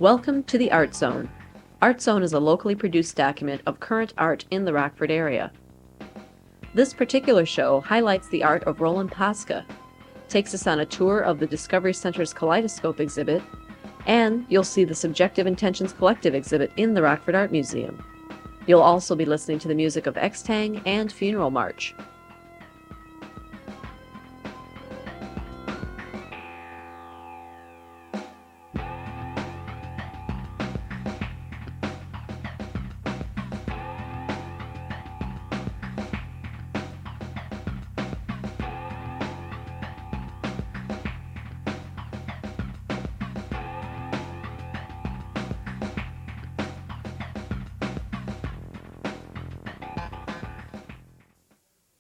Welcome to the Art Zone. Art Zone is a locally produced document of current art in the Rockford area. This particular show highlights the art of Roland Poska, takes us on a tour of the Discovery Center's Kaleidoscope exhibit, and you'll see the Subjective Intentions Collective exhibit in the Rockford Art Museum. You'll also be listening to the music of X-Tang and Funeral March.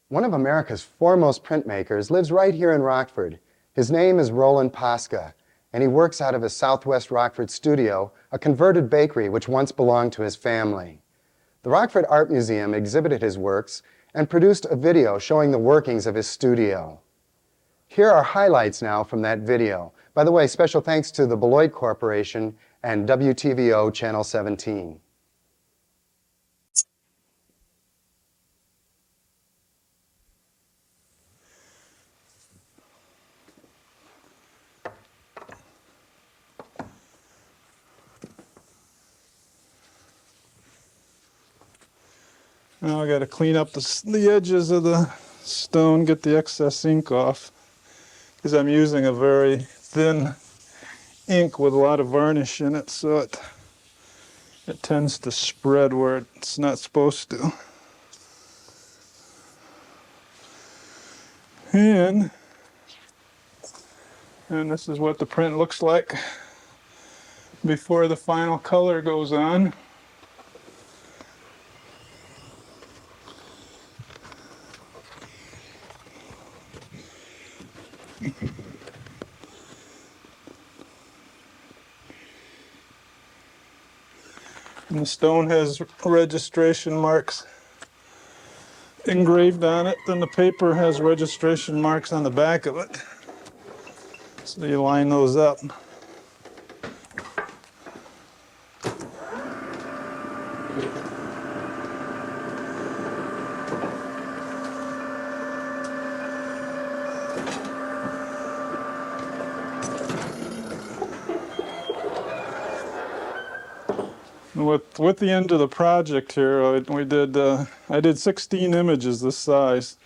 One of America's foremost printmakers lives right here in Rockford. His name is Roland Poska, and he works out of his Southwest Rockford studio, a converted bakery which once belonged to his family. The Rockford Art Museum exhibited his works and produced a video showing the workings of his studio. Here are highlights now from that video. By the way, special thanks to the Beloit Corporation and WTVO Channel 17. Now I got to clean up the edges of the stone, get the excess ink off, because I'm using a very thin ink with a lot of varnish in it, so it tends to spread where it's not supposed to. And this is what the print looks like before the final color goes on. And the stone has registration marks engraved on it, then the paper has registration marks on the back of it. So you line those up. With the end of the project here, I did 16 images this size,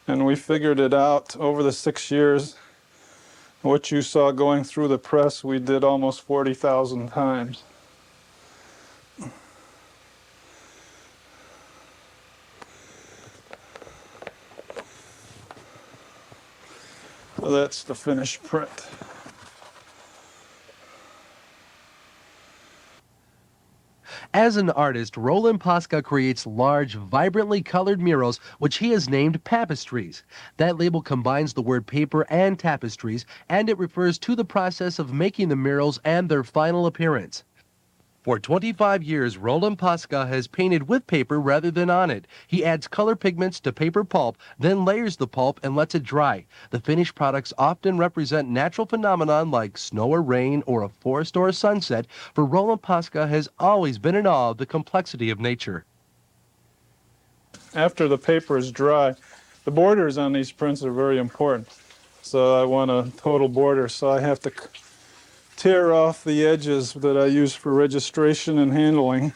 and we figured it out over the 6 years. What you saw going through the press, we did almost 40,000 times. So that's the finished print. As an artist, Roland Poska creates large, vibrantly colored murals, which he has named tapestries. That label combines the word paper and tapestries, and it refers to the process of making the murals and their final appearance. For 25 years, Roland Poska has painted with paper rather than on it. He adds color pigments to paper pulp, then layers the pulp and lets it dry. The finished products often represent natural phenomenon like snow or rain or a forest or a sunset. For Roland Poska has always been in awe of the complexity of nature. After the paper is dry, the borders on these prints are very important. So I want a total border, so I have to tear off the edges that I use for registration and handling.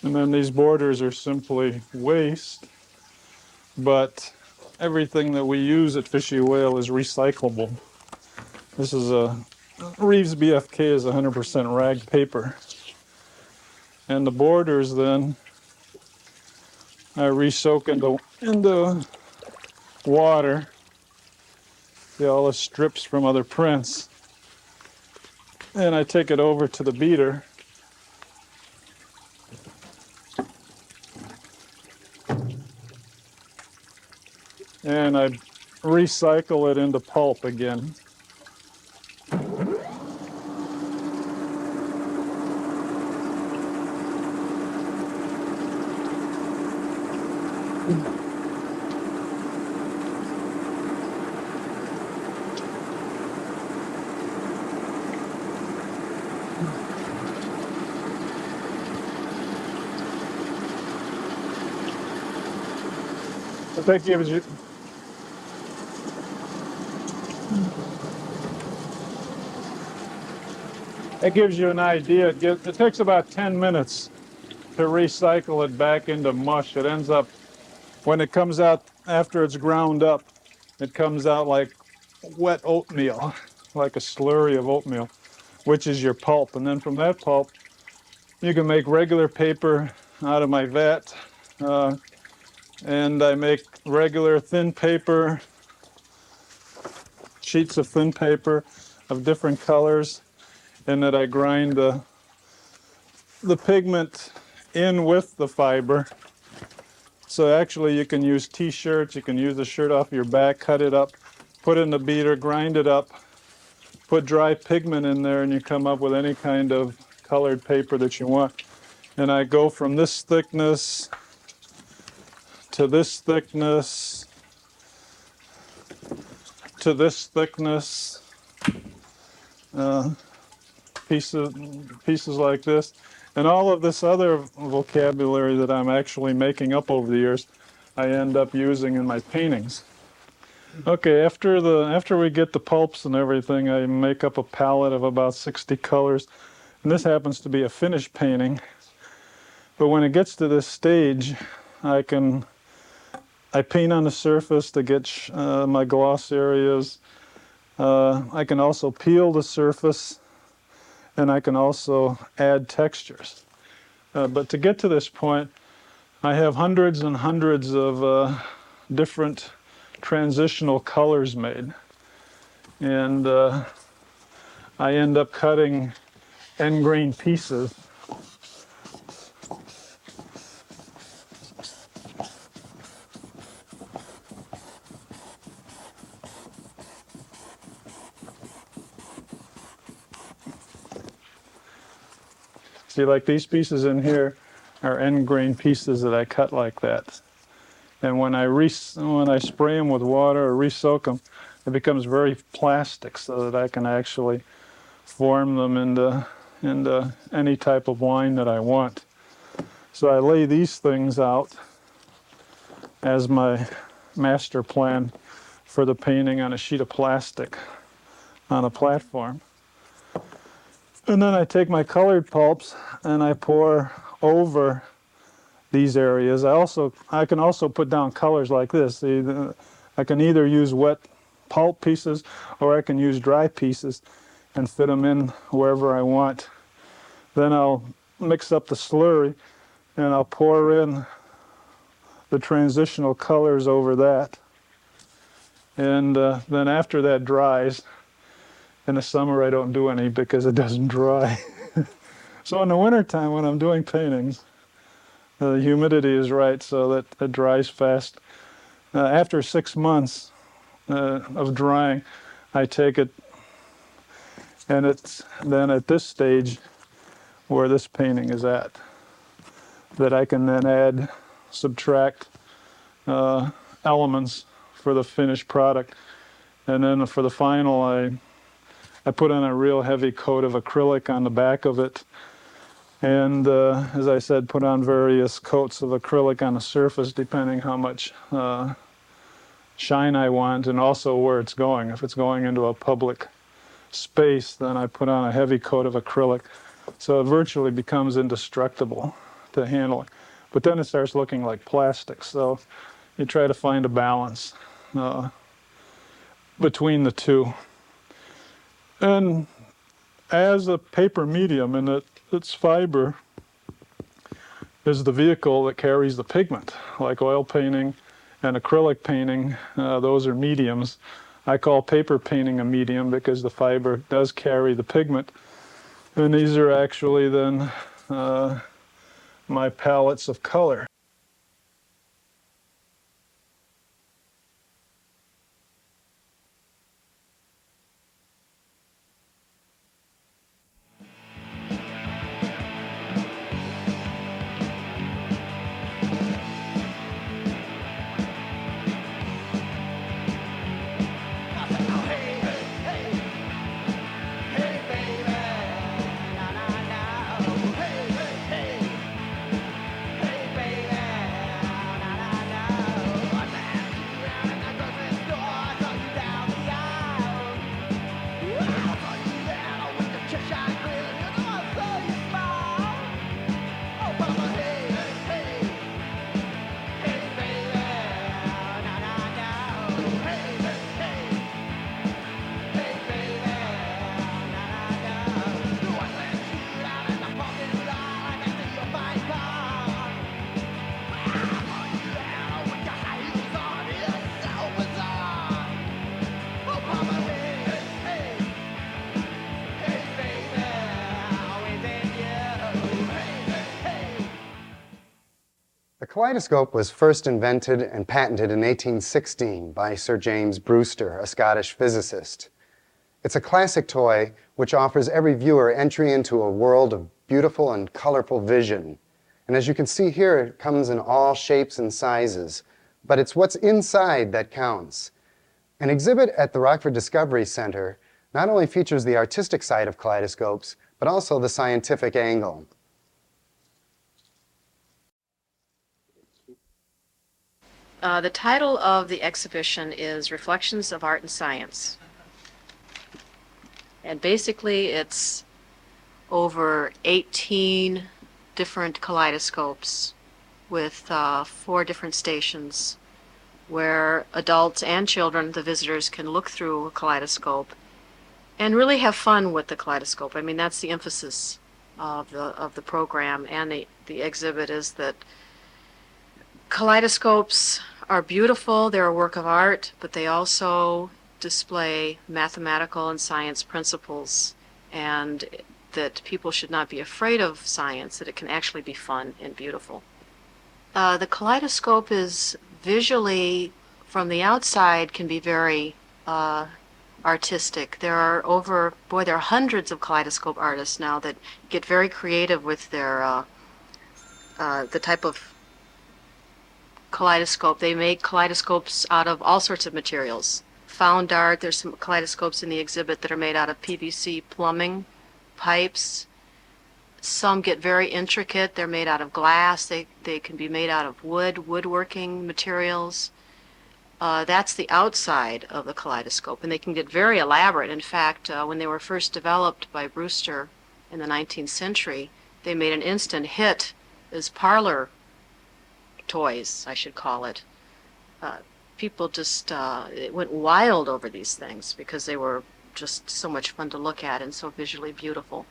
And then these borders are simply waste, but everything that we use at Fishy Whale is recyclable. This is Reeves BFK is 100% rag paper. And the borders then I re-soak into water. See all the strips from other prints. And I take it over to the beater. And I recycle it into pulp again. But that gives you an idea. It takes about 10 minutes to recycle it back into mush. It ends up, when it comes out after it's ground up, it comes out like wet oatmeal, like a slurry of oatmeal, which is your pulp. And then from that pulp, you can make regular paper out of my vat. And I make regular thin paper, sheets of thin paper of different colors, and that I grind the pigment in with the fiber. So actually you can use t-shirts, you can use the shirt off your back, cut it up, put it in the beater, grind it up, put dry pigment in there, and you come up with any kind of colored paper that you want. And I go from this thickness to this thickness to this thickness, pieces like this. And all of this other vocabulary that I'm actually making up over the years, I end up using in my paintings. Okay, after we get the pulps and everything, I make up a palette of about 60 colors. And this happens to be a finished painting. But when it gets to this stage, I paint on the surface to get my gloss areas. I can also peel the surface, and I can also add textures. But to get to this point, I have hundreds and hundreds of different transitional colors made. And I end up cutting end grain pieces. See, like these pieces in here are end grain pieces that I cut like that. And when I spray them with water or re-soak them, it becomes very plastic, so that I can actually form them into any type of wine that I want. So I lay these things out as my master plan for the painting on a sheet of plastic on a platform. And then I take my colored pulps and I pour over these areas. I can also put down colors like this. See, I can either use wet pulp pieces or I can use dry pieces and fit them in wherever I want. Then I'll mix up the slurry and I'll pour in the transitional colors over that. And then after that dries, in the summer I don't do any because it doesn't dry. So in the wintertime when I'm doing paintings, the humidity is right so that it dries fast. After 6 months of drying, I take it, and it's then at this stage where this painting is at, that I can then add, subtract elements for the finished product. And then for the final, I put on a real heavy coat of acrylic on the back of it. And as I said, put on various coats of acrylic on the surface depending how much shine I want and also where it's going. If it's going into a public space, then I put on a heavy coat of acrylic. So it virtually becomes indestructible to handle. But then it starts looking like plastic. So you try to find a balance between the two. And as a paper medium, and its fiber is the vehicle that carries the pigment, like oil painting and acrylic painting, those are mediums. I call paper painting a medium because the fiber does carry the pigment. And these are actually then my palettes of color. kaleidoscope was first invented and patented in 1816 by Sir James Brewster, a Scottish physicist. It's a classic toy which offers every viewer entry into a world of beautiful and colorful vision. And as you can see here, it comes in all shapes and sizes, but it's what's inside that counts. An exhibit at the Rockford Discovery Center not only features the artistic side of kaleidoscopes, but also the scientific angle. The title of the exhibition is Reflections of Art and Science. And basically it's over 18 different kaleidoscopes with 4 different stations where adults and children, the visitors, can look through a kaleidoscope and really have fun with the kaleidoscope. I mean, that's the emphasis of the program and the exhibit, is that kaleidoscopes are beautiful, they're a work of art, but they also display mathematical and science principles, and that people should not be afraid of science, that it can actually be fun and beautiful. The kaleidoscope is visually, from the outside, can be very artistic. There are there are hundreds of kaleidoscope artists now that get very creative with their the type of kaleidoscope. They make kaleidoscopes out of all sorts of materials. Found art, there's some kaleidoscopes in the exhibit that are made out of PVC plumbing pipes. Some get very intricate. They're made out of glass. They can be made out of woodworking materials. That's the outside of the kaleidoscope, and they can get very elaborate. In fact, when they were first developed by Brewster in the 19th century, they made an instant hit as parlor toys, I should call it. People just went wild over these things because they were just so much fun to look at and so visually beautiful.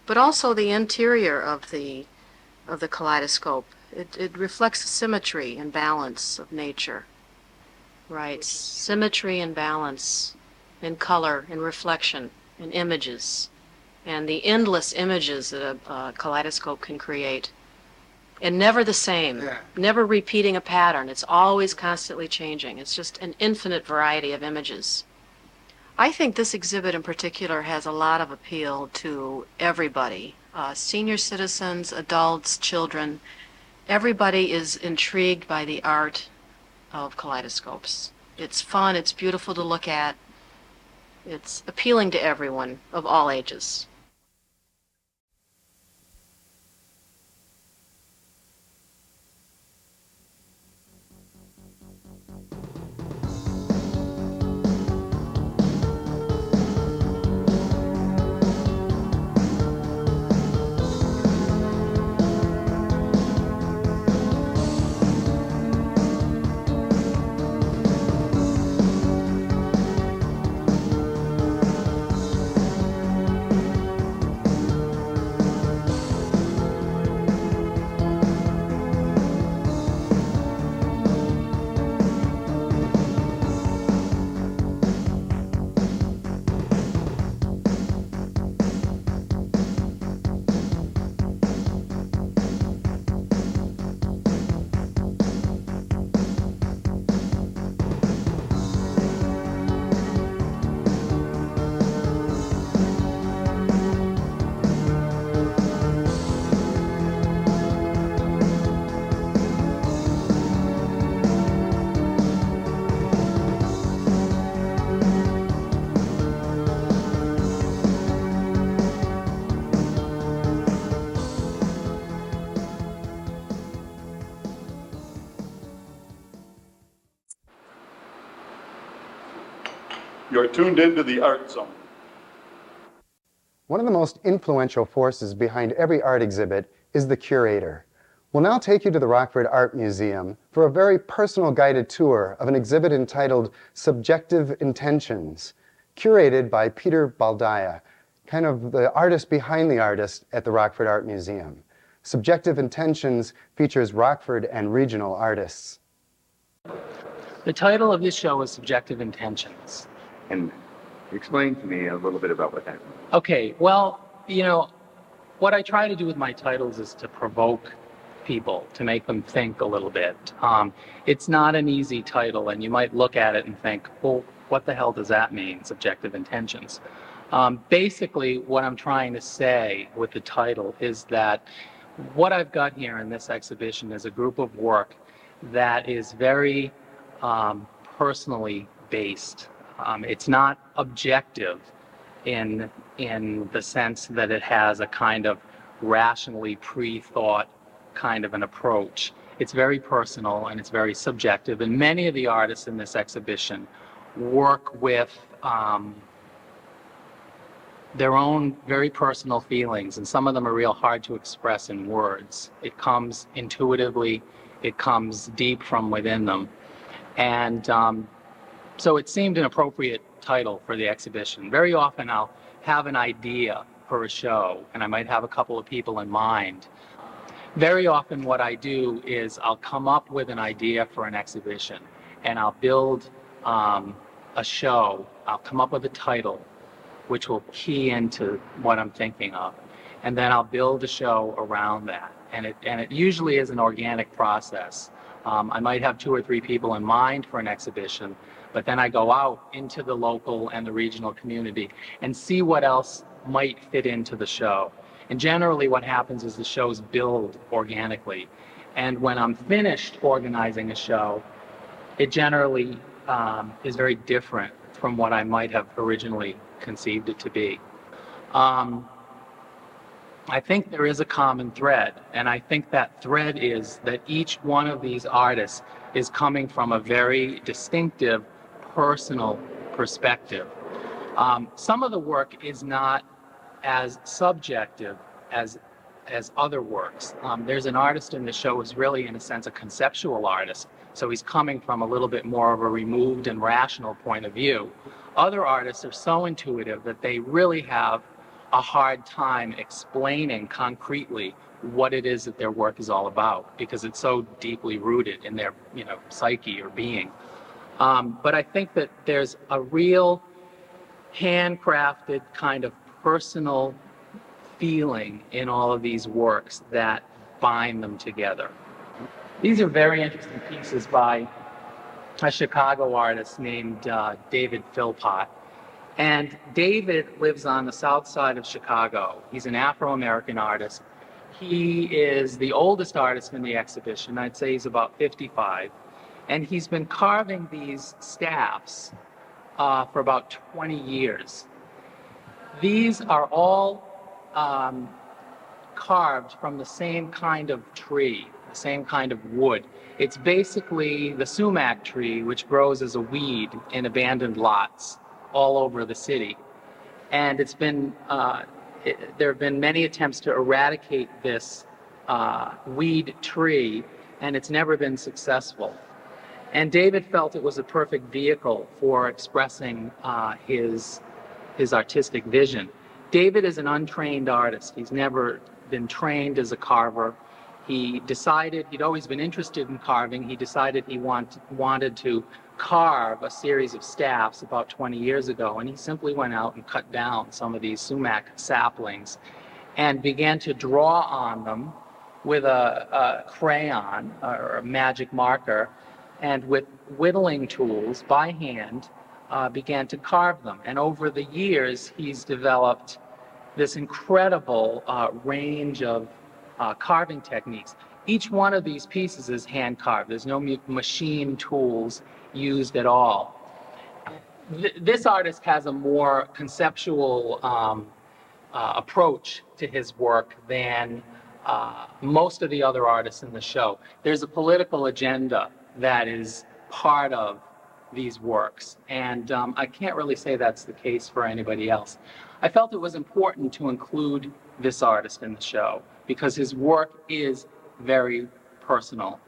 But also the interior of the kaleidoscope. It reflects symmetry and balance of nature. Right, symmetry and balance in color and reflection and images, and the endless images that a kaleidoscope can create. And never the same, never repeating a pattern. It's always constantly changing. It's just an infinite variety of images. I think this exhibit in particular has a lot of appeal to everybody, senior citizens, adults, children. Everybody is intrigued by the art of kaleidoscopes. It's fun, it's beautiful to look at. It's appealing to everyone of all ages. You're tuned into the Art Zone. One of the most influential forces behind every art exhibit is the curator. We'll now take you to the Rockford Art Museum for a very personal guided tour of an exhibit entitled Subjective Intentions, curated by Peter Baldaia, kind of the artist behind the artist at the Rockford Art Museum. Subjective Intentions features Rockford and regional artists. The title of this show is Subjective Intentions. And explain to me a little bit about what that means. Okay, well, you know, what I try to do with my titles is to provoke people, to make them think a little bit. It's not an easy title, and you might look at it and think, well, what the hell does that mean, subjective intentions? Basically, what I'm trying to say with the title is that what I've got here in this exhibition is a group of work that is very personally based. It's not objective in the sense that it has a kind of rationally pre-thought kind of an approach. It's very personal and it's very subjective, and many of the artists in this exhibition work with their own very personal feelings, and some of them are real hard to express in words. It comes intuitively, it comes deep from within them. And so it seemed an appropriate title for the exhibition. Very often I'll have an idea for a show, and I might have a couple of people in mind. Very often what I do is I'll come up with an idea for an exhibition, and I'll build a show. I'll come up with a title, which will key into what I'm thinking of. And then I'll build a show around that. And it usually is an organic process. I might have 2 or 3 people in mind for an exhibition, but then I go out into the local and the regional community and see what else might fit into the show. And generally what happens is the shows build organically. And when I'm finished organizing a show, it generally is very different from what I might have originally conceived it to be. I think there is a common thread, and I think that thread is that each one of these artists is coming from a very distinctive personal perspective. Some of the work is not as subjective as other works. There's an artist in the show who's really, in a sense, a conceptual artist, so he's coming from a little bit more of a removed and rational point of view. Other artists are so intuitive that they really have a hard time explaining concretely what it is that their work is all about, because it's so deeply rooted in their, psyche or being. But I think that there's a real handcrafted kind of personal feeling in all of these works that bind them together. These are very interesting pieces by a Chicago artist named David Philpot. And David lives on the south side of Chicago. He's an Afro-American artist. He is the oldest artist in the exhibition. I'd say he's about 55. And he's been carving these staffs for about 20 years. These are all carved from the same kind of tree, the same kind of wood. It's basically the sumac tree, which grows as a weed in abandoned lots all over the city. And it's been, there have been many attempts to eradicate this weed tree, and it's never been successful. And David felt it was a perfect vehicle for expressing his artistic vision. David is an untrained artist. He's never been trained as a carver. He decided, he'd always been interested in carving. He decided he wanted to carve a series of staffs about 20 years ago, and he simply went out and cut down some of these sumac saplings and began to draw on them with a crayon or a magic marker, and with whittling tools by hand began to carve them. And over the years, he's developed this incredible range of carving techniques. Each one of these pieces is hand carved. There's no machine tools used at all. This artist has a more conceptual approach to his work than most of the other artists in the show. There's a political agenda that is part of these works, and I can't really say that's the case for anybody else. I felt it was important to include this artist in the show because his work is very personal.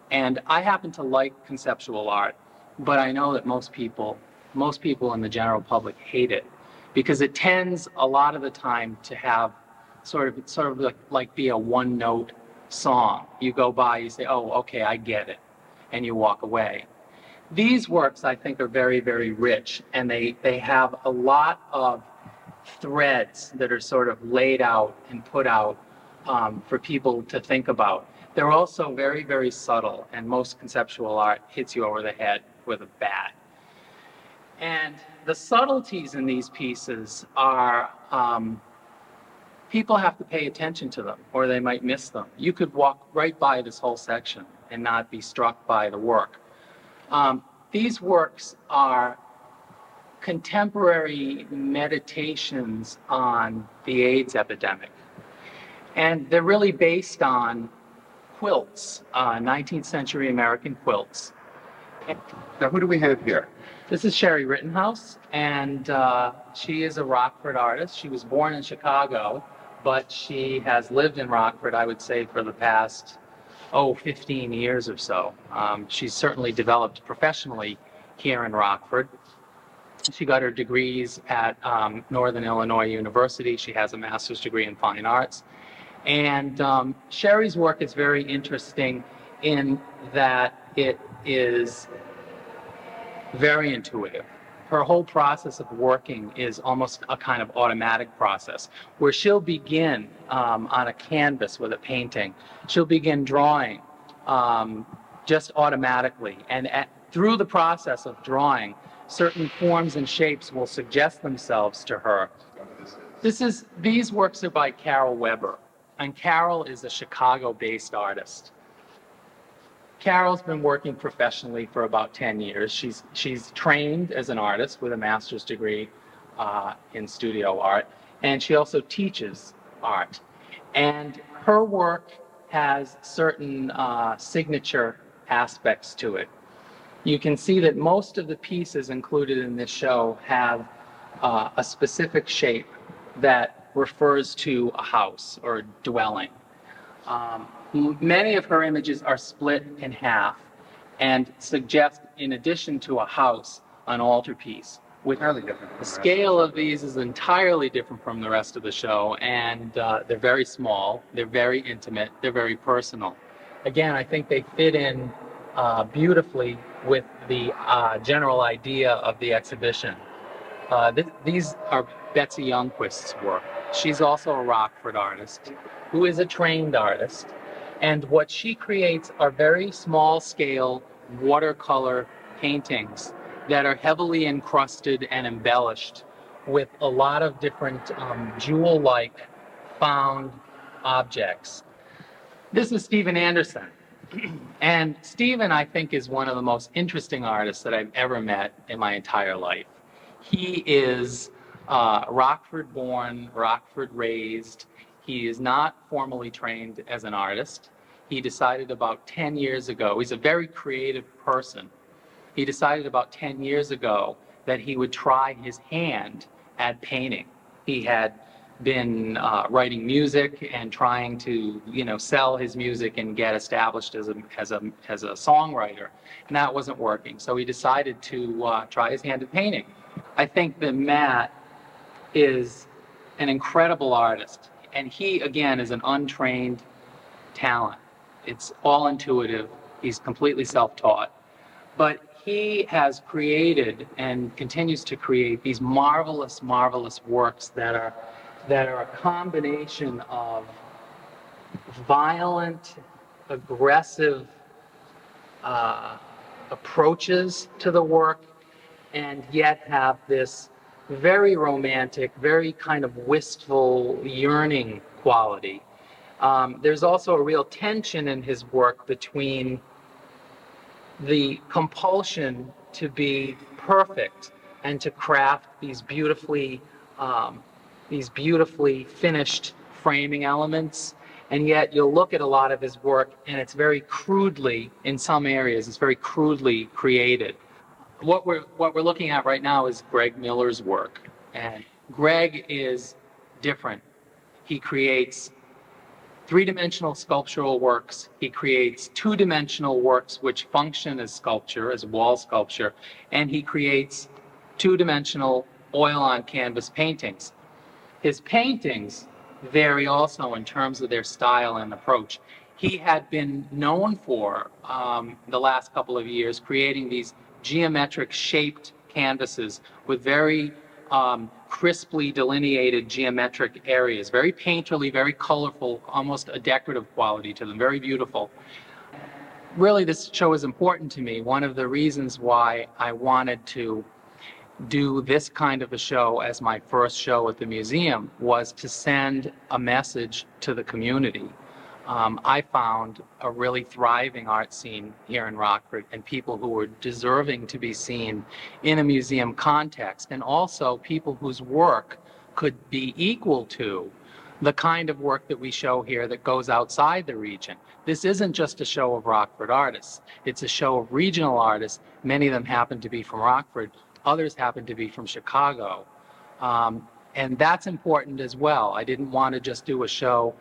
And I happen to like conceptual art, but I know that most people in the general public hate it because it tends a lot of the time to have sort of like be a one-note song. You go by, you say, oh, okay, I get it, and you walk away. These works, I think, are very, very rich, and they have a lot of threads that are sort of laid out and put out for people to think about. They're also very, very subtle, and most conceptual art hits you over the head with a bat. And the subtleties in these pieces are, people have to pay attention to them or they might miss them. You could walk right by this whole section and not be struck by the work. These works are contemporary meditations on the AIDS epidemic. And they're really based on quilts, 19th century American quilts. Now, who do we have here? This is Cherri Rittenhouse, and she is a Rockford artist. She was born in Chicago, but she has lived in Rockford, I would say, for the past, 15 years or so. She's certainly developed professionally here in Rockford. She got her degrees at Northern Illinois University. She has a master's degree in fine arts. And Cherri's work is very interesting in that it is very intuitive. Her whole process of working is almost a kind of automatic process, where she'll begin on a canvas with a painting. She'll begin drawing just automatically. And through the process of drawing, certain forms and shapes will suggest themselves to her. These works are by Carol Weber, and Carol is a Chicago-based artist. Carol's been working professionally for about 10 years. She's trained as an artist with a master's degree in studio art, and she also teaches art. And her work has certain signature aspects to it. You can see that most of the pieces included in this show have a specific shape that refers to a house or a dwelling. Many of her images are split in half and suggest, in addition to a house, an altarpiece. Entirely different. The scale of these is entirely different from the rest of the show, and they're very small, they're very intimate, they're very personal. Again, I think they fit in beautifully with the general idea of the exhibition. These are Betsy Youngquist's work. She's also a Rockford artist who is a trained artist. And what she creates are very small-scale watercolor paintings that are heavily encrusted and embellished with a lot of different jewel-like found objects. This is Stephen Anderson. And Stephen, I think, is one of the most interesting artists that I've ever met in my entire life. He is Rockford born, Rockford raised. He is not formally trained as an artist. He decided about 10 years ago, he's a very creative person. He decided about 10 years ago that he would try his hand at painting. He had been writing music and trying to, sell his music and get established as a songwriter, and that wasn't working. So he decided to try his hand at painting. I think that Matt is an incredible artist, and he, again, is an untrained talent. It's all intuitive. He's completely self-taught. But he has created and continues to create these marvelous, marvelous works that are a combination of violent, aggressive approaches to the work, and yet have this very romantic, very kind of wistful, yearning quality. There's also a real tension in his work between the compulsion to be perfect and to craft these beautifully finished framing elements, and yet you'll look at a lot of his work and it's very crudely, in some areas, it's very crudely created. What we're looking at right now is Greg Miller's work, and Greg is different. He creates three-dimensional sculptural works. He creates two-dimensional works which function as sculpture, as wall sculpture, and he creates two-dimensional oil-on-canvas paintings. His paintings vary also in terms of their style and approach. He had been known for, the last couple of years, creating these geometric shaped canvases with very crisply delineated geometric areas, very painterly, very colorful, almost a decorative quality to them, very beautiful. Really, this show is important to me. One of the reasons why I wanted to do this kind of a show as my first show at the museum was to send a message to the community. I found a really thriving art scene here in Rockford and people who were deserving to be seen in a museum context, and also people whose work could be equal to the kind of work that we show here that goes outside the region. This isn't just a show of Rockford artists. It's a show of regional artists. Many of them happen to be from Rockford. Others happen to be from Chicago. And that's important as well. I didn't want to just do a show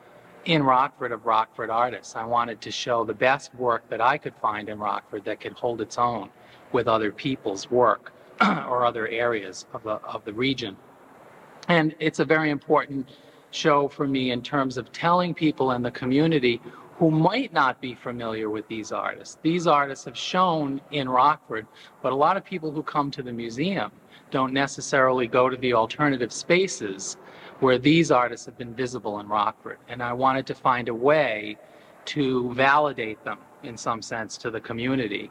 in Rockford of Rockford artists. I wanted to show the best work that I could find in Rockford that could hold its own with other people's work or other areas of the region. And it's a very important show for me in terms of telling people in the community who might not be familiar with these artists. These artists have shown in Rockford, but a lot of people who come to the museum don't necessarily go to the alternative spaces where these artists have been visible in Rockford. And I wanted to find a way to validate them in some sense to the community.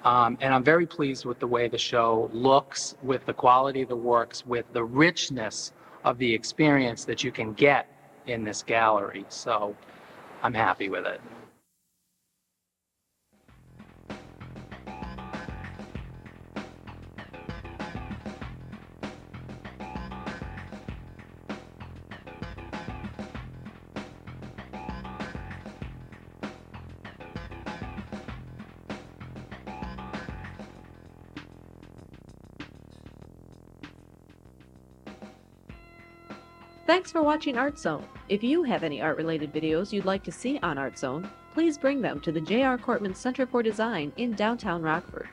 And I'm very pleased with the way the show looks, with the quality of the works, with the richness of the experience that you can get in this gallery. So I'm happy with it. Thanks for watching Art Zone. If you have any art-related videos you'd like to see on Art Zone, please bring them to the J.R. Kortman Center for Design in downtown Rockford.